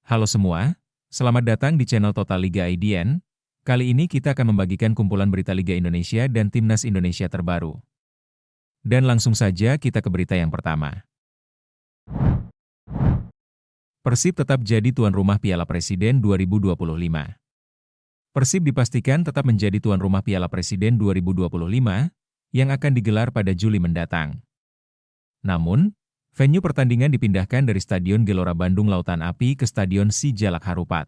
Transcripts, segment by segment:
Halo semua, selamat datang di channel Total Liga IDN. Kali ini kita akan membagikan kumpulan berita Liga Indonesia dan Timnas Indonesia terbaru. Dan langsung saja kita ke berita yang pertama. Persib tetap jadi tuan rumah Piala Presiden 2025. Persib dipastikan tetap menjadi tuan rumah Piala Presiden 2025 yang akan digelar pada Juli mendatang. Namun, venue pertandingan dipindahkan dari Stadion Gelora Bandung Lautan Api ke Stadion Sijalak Harupat.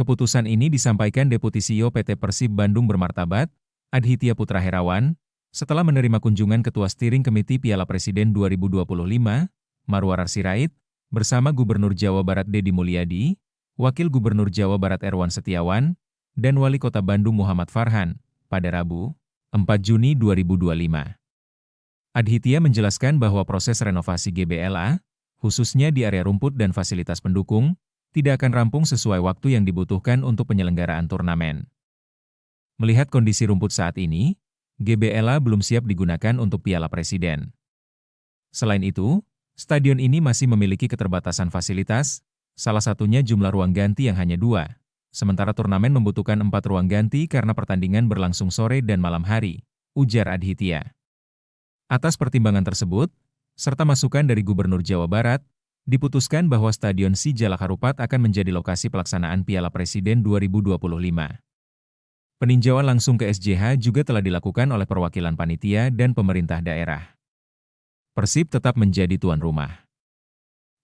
Keputusan ini disampaikan Deputi CEO PT Persib Bandung Bermartabat, Adhitya Putra Herawan, setelah menerima kunjungan Ketua Steering Committee Piala Presiden 2025, Marwar Sirait, bersama Gubernur Jawa Barat Deddy Mulyadi, Wakil Gubernur Jawa Barat Erwan Setiawan, dan Wali Kota Bandung Muhammad Farhan, pada Rabu, 4 Juni 2025. Adhitya menjelaskan bahwa proses renovasi GBLA, khususnya di area rumput dan fasilitas pendukung, tidak akan rampung sesuai waktu yang dibutuhkan untuk penyelenggaraan turnamen. Melihat kondisi rumput saat ini, GBLA belum siap digunakan untuk Piala Presiden. Selain itu, stadion ini masih memiliki keterbatasan fasilitas, salah satunya jumlah ruang ganti yang hanya 2, sementara turnamen membutuhkan 4 ruang ganti karena pertandingan berlangsung sore dan malam hari, ujar Adhitya. Atas pertimbangan tersebut, serta masukan dari Gubernur Jawa Barat, diputuskan bahwa Stadion Sijalak Harupat akan menjadi lokasi pelaksanaan Piala Presiden 2025. Peninjauan langsung ke SJH juga telah dilakukan oleh perwakilan panitia dan pemerintah daerah. Persib tetap menjadi tuan rumah.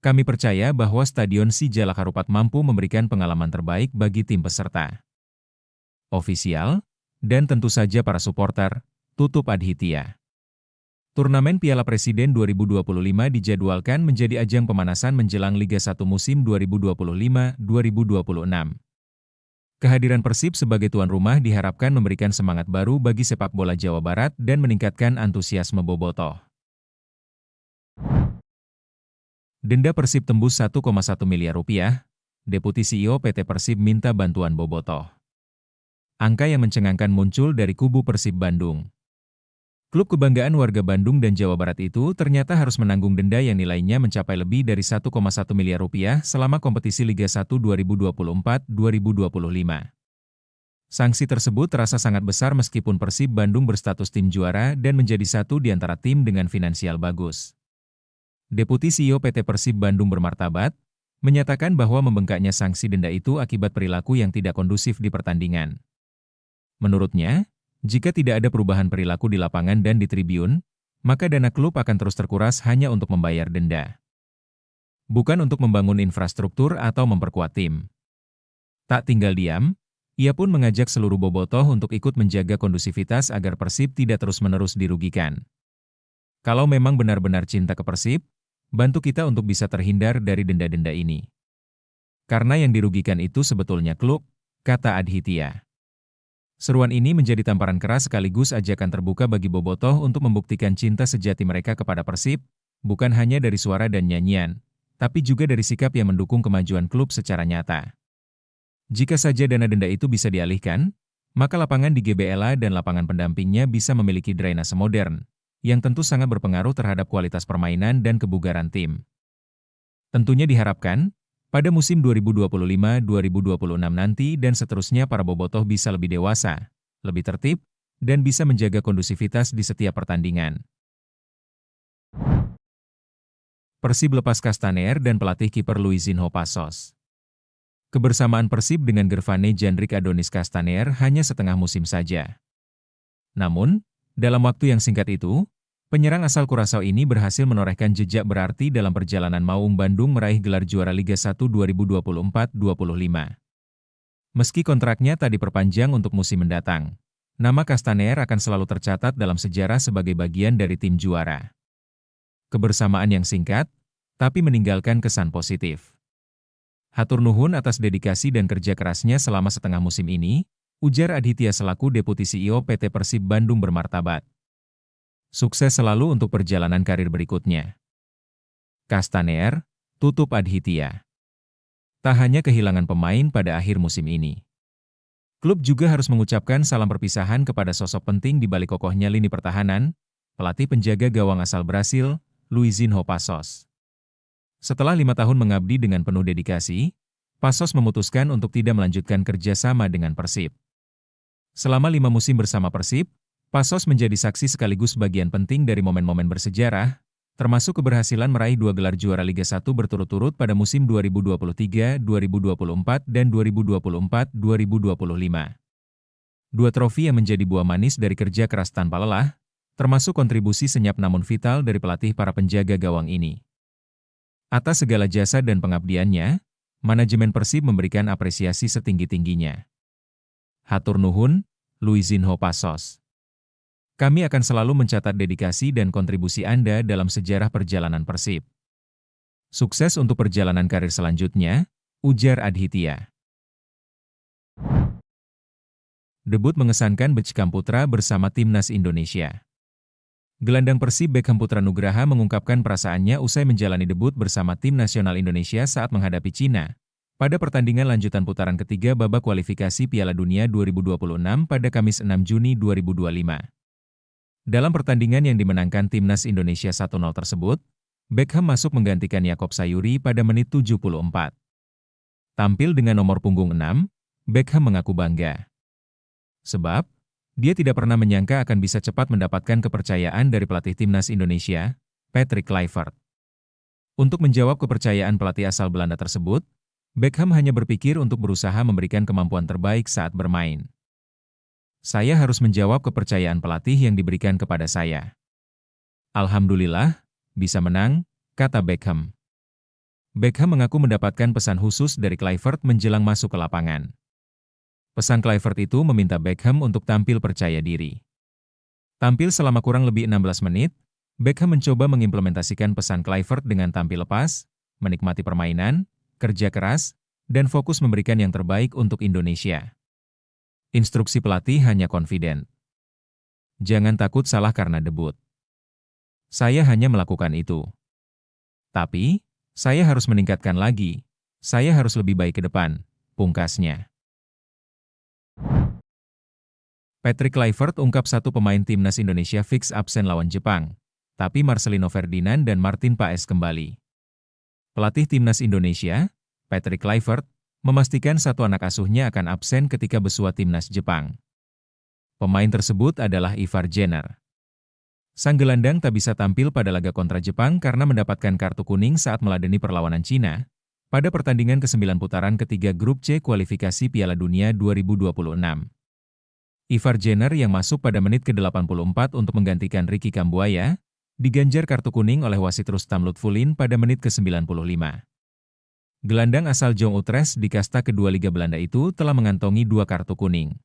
Kami percaya bahwa Stadion Sijalak Harupat mampu memberikan pengalaman terbaik bagi tim peserta, ofisial, dan tentu saja para supporter, tutup Adhitya. Turnamen Piala Presiden 2025 dijadwalkan menjadi ajang pemanasan menjelang Liga 1 musim 2025-2026. Kehadiran Persib sebagai tuan rumah diharapkan memberikan semangat baru bagi sepak bola Jawa Barat dan meningkatkan antusiasme bobotoh. Denda Persib tembus 1,1 miliar rupiah, Deputi CEO PT Persib minta bantuan bobotoh. Angka yang mencengangkan muncul dari kubu Persib Bandung. Klub kebanggaan warga Bandung dan Jawa Barat itu ternyata harus menanggung denda yang nilainya mencapai lebih dari 1,1 miliar rupiah selama kompetisi Liga 1 2024-2025. Sanksi tersebut terasa sangat besar meskipun Persib Bandung berstatus tim juara dan menjadi satu di antara tim dengan finansial bagus. Deputi CEO PT Persib Bandung Bermartabat, menyatakan bahwa membengkaknya sanksi denda itu akibat perilaku yang tidak kondusif di pertandingan. Menurutnya, jika tidak ada perubahan perilaku di lapangan dan di tribun, maka dana klub akan terus terkuras hanya untuk membayar denda. Bukan untuk membangun infrastruktur atau memperkuat tim. Tak tinggal diam, ia pun mengajak seluruh bobotoh untuk ikut menjaga kondusivitas agar Persib tidak terus-menerus dirugikan. Kalau memang benar-benar cinta ke Persib, bantu kita untuk bisa terhindar dari denda-denda ini. Karena yang dirugikan itu sebetulnya klub, kata Adhitya. Seruan ini menjadi tamparan keras sekaligus ajakan terbuka bagi bobotoh untuk membuktikan cinta sejati mereka kepada Persib, bukan hanya dari suara dan nyanyian, tapi juga dari sikap yang mendukung kemajuan klub secara nyata. Jika saja dana denda itu bisa dialihkan, maka lapangan di GBLA dan lapangan pendampingnya bisa memiliki drainase modern, yang tentu sangat berpengaruh terhadap kualitas permainan dan kebugaran tim. Tentunya diharapkan, pada musim 2025-2026 nanti dan seterusnya para bobotoh bisa lebih dewasa, lebih tertib, dan bisa menjaga kondusivitas di setiap pertandingan. Persib lepas Castaner dan pelatih kiper Luizinho Passos. Kebersamaan Persib dengan Gervane Jandrik Adonis Castaner hanya setengah musim saja. Namun, dalam waktu yang singkat itu, penyerang asal Curaçao ini berhasil menorehkan jejak berarti dalam perjalanan Maung Bandung meraih gelar juara Liga 1 2024-2025. Meski kontraknya tak diperpanjang untuk musim mendatang, nama Castaner akan selalu tercatat dalam sejarah sebagai bagian dari tim juara. Kebersamaan yang singkat, tapi meninggalkan kesan positif. Hatur nuhun atas dedikasi dan kerja kerasnya selama setengah musim ini, ujar Adhitya selaku Deputi CEO PT Persib Bandung Bermartabat. Sukses selalu untuk perjalanan karir berikutnya. Castaner, tutup Adhitya. Tak hanya kehilangan pemain pada akhir musim ini. Klub juga harus mengucapkan salam perpisahan kepada sosok penting di balik kokohnya lini pertahanan, pelatih penjaga gawang asal Brasil, Luizinho Passos. Setelah 5 tahun mengabdi dengan penuh dedikasi, Pasos memutuskan untuk tidak melanjutkan kerjasama dengan Persib. Selama 5 musim bersama Persib, Pasos menjadi saksi sekaligus bagian penting dari momen-momen bersejarah, termasuk keberhasilan meraih 2 gelar juara Liga 1 berturut-turut pada musim 2023-2024 dan 2024-2025. Dua trofi yang menjadi buah manis dari kerja keras tanpa lelah, termasuk kontribusi senyap namun vital dari pelatih para penjaga gawang ini. Atas segala jasa dan pengabdiannya, manajemen Persib memberikan apresiasi setinggi-tingginya. Hatur nuhun, Luizinho Pasos. Kami akan selalu mencatat dedikasi dan kontribusi Anda dalam sejarah perjalanan Persib. Sukses untuk perjalanan karir selanjutnya, ujar Adhitya. Debut mengesankan Beckham Putra bersama Timnas Indonesia. Gelandang Persib Beckham Putra Nugraha mengungkapkan perasaannya usai menjalani debut bersama Tim Nasional Indonesia saat menghadapi Cina pada pertandingan lanjutan putaran ketiga babak kualifikasi Piala Dunia 2026 pada Kamis 6 Juni 2025. Dalam pertandingan yang dimenangkan Timnas Indonesia 1-0 tersebut, Beckham masuk menggantikan Yakob Sayuri pada menit 74. Tampil dengan nomor punggung 6, Beckham mengaku bangga. Sebab, dia tidak pernah menyangka akan bisa cepat mendapatkan kepercayaan dari pelatih Timnas Indonesia, Patrick Kluivert. Untuk menjawab kepercayaan pelatih asal Belanda tersebut, Beckham hanya berpikir untuk berusaha memberikan kemampuan terbaik saat bermain. Saya harus menjawab kepercayaan pelatih yang diberikan kepada saya. Alhamdulillah, bisa menang, kata Beckham. Beckham mengaku mendapatkan pesan khusus dari Kluivert menjelang masuk ke lapangan. Pesan Kluivert itu meminta Beckham untuk tampil percaya diri. Tampil selama kurang lebih 16 menit, Beckham mencoba mengimplementasikan pesan Kluivert dengan tampil lepas, menikmati permainan, kerja keras, dan fokus memberikan yang terbaik untuk Indonesia. Instruksi pelatih hanya confident. Jangan takut salah karena debut. Saya hanya melakukan itu. Tapi, saya harus meningkatkan lagi. Saya harus lebih baik ke depan, pungkasnya. Patrick Kluivert ungkap satu pemain Timnas Indonesia fix absen lawan Jepang, tapi Marcelino Ferdinand dan Martin Paes kembali. Pelatih Timnas Indonesia, Patrick Kluivert, memastikan satu anak asuhnya akan absen ketika bersua Timnas Jepang. Pemain tersebut adalah Ivar Jenner. Sang gelandang tak bisa tampil pada laga kontra Jepang karena mendapatkan kartu kuning saat meladeni perlawanan Cina pada pertandingan ke-9 putaran ketiga grup C kualifikasi Piala Dunia 2026. Ivar Jenner yang masuk pada menit ke-84 untuk menggantikan Ricky Kambuaya, diganjar kartu kuning oleh wasit Rustam Lutfulin pada menit ke-95. Gelandang asal Jong Utrecht di kasta kedua Liga Belanda itu telah mengantongi 2 kartu kuning.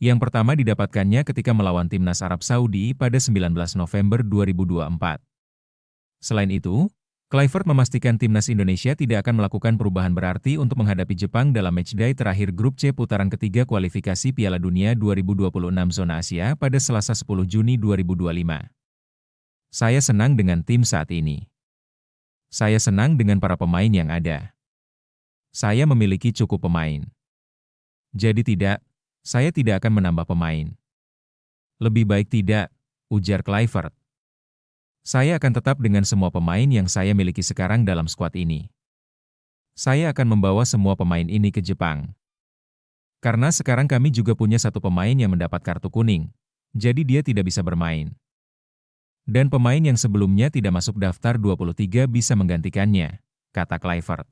Yang pertama didapatkannya ketika melawan Timnas Arab Saudi pada 19 November 2024. Selain itu, Kluivert memastikan Timnas Indonesia tidak akan melakukan perubahan berarti untuk menghadapi Jepang dalam matchday terakhir grup C putaran ketiga kualifikasi Piala Dunia 2026 zona Asia pada Selasa 10 Juni 2025. Saya senang dengan tim saat ini. Saya senang dengan para pemain yang ada. Saya memiliki cukup pemain. Jadi saya tidak akan menambah pemain. Lebih baik tidak, ujar Kluivert. Saya akan tetap dengan semua pemain yang saya miliki sekarang dalam skuad ini. Saya akan membawa semua pemain ini ke Jepang. Karena sekarang kami juga punya satu pemain yang mendapat kartu kuning, jadi dia tidak bisa bermain. Dan pemain yang sebelumnya tidak masuk daftar 23 bisa menggantikannya, kata Kluivert.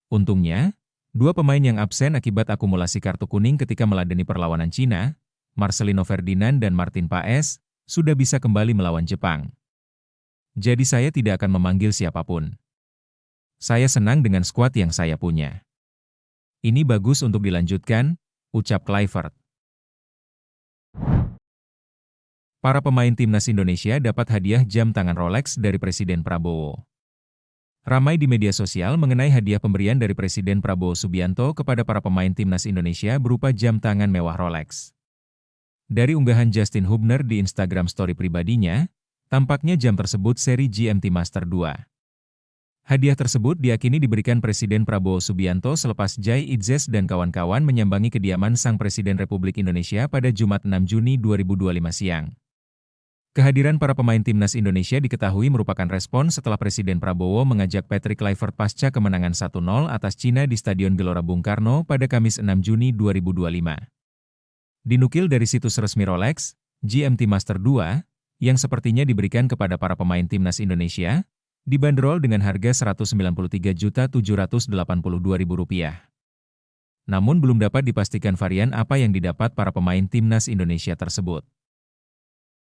Untungnya, 2 pemain yang absen akibat akumulasi kartu kuning ketika meladeni perlawanan Cina, Marcelino Ferdinand dan Martin Paes, sudah bisa kembali melawan Jepang. Jadi saya tidak akan memanggil siapapun. Saya senang dengan skuad yang saya punya. Ini bagus untuk dilanjutkan, ucap Kluivert. Para pemain Timnas Indonesia dapat hadiah jam tangan Rolex dari Presiden Prabowo. Ramai di media sosial mengenai hadiah pemberian dari Presiden Prabowo Subianto kepada para pemain Timnas Indonesia berupa jam tangan mewah Rolex. Dari unggahan Justin Hubner di Instagram story pribadinya, tampaknya jam tersebut seri GMT Master 2. Hadiah tersebut diyakini diberikan Presiden Prabowo Subianto selepas Jai Itzes dan kawan-kawan menyambangi kediaman Sang Presiden Republik Indonesia pada Jumat 6 Juni 2025 siang. Kehadiran para pemain timnas Indonesia diketahui merupakan respon setelah Presiden Prabowo mengajak Patrick Kluivert pasca kemenangan 1-0 atas Cina di Stadion Gelora Bung Karno pada Kamis 6 Juni 2025. Dinukil dari situs resmi Rolex, GMT Master 2, yang sepertinya diberikan kepada para pemain timnas Indonesia, dibanderol dengan harga Rp193.782.000. Namun belum dapat dipastikan varian apa yang didapat para pemain timnas Indonesia tersebut.